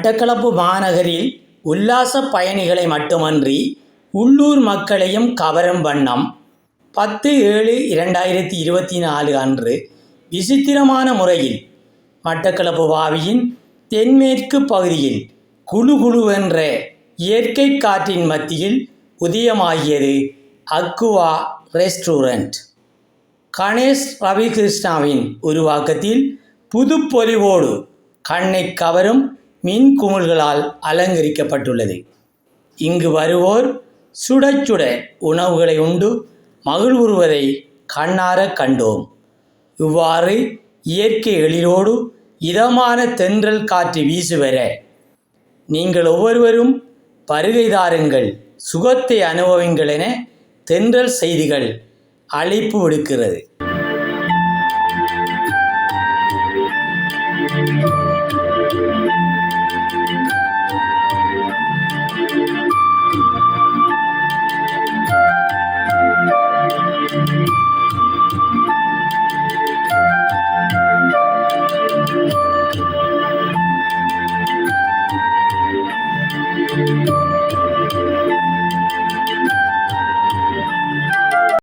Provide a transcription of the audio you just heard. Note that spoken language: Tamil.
மட்டக்களப்பு மாநகரில் உல்லாச பயணிகளை மட்டுமன்றி உள்ளூர் மக்களையும் கவரும் வண்ணம் 10/7/2024 அன்று விசித்திரமான முறையில் மட்டக்களப்பு வாவியின் தென்மேற்கு பகுதியில் குளு குளுவென்ற இயற்கை காற்றின் மத்தியில் உதயமாகியது அக்குவா ரெஸ்டாரண்ட். கணேஷ் ரவிகிருஷ்ணாவின் உருவாக்கத்தில் புதுப்பொலிவோடு கண்ணை கவரும் மின் குமிழ்களால் அலங்கரிக்கப்பட்டுள்ளது. இங்கு வருவோர் சுட சுட உணவுகளை உண்டு மகிழ்வுறுவதை கண்ணார கண்டோம். இவ்வாறு இயற்கை எழிலோடு இதமான தென்றல் காற்று வீசுவர நீங்கள் ஒவ்வொருவரும் வருகை தாருங்கள், சுகத்தை அனுபவிங்கள் என தென்றல் செய்திகள் அழைப்பு விடுக்கிறது.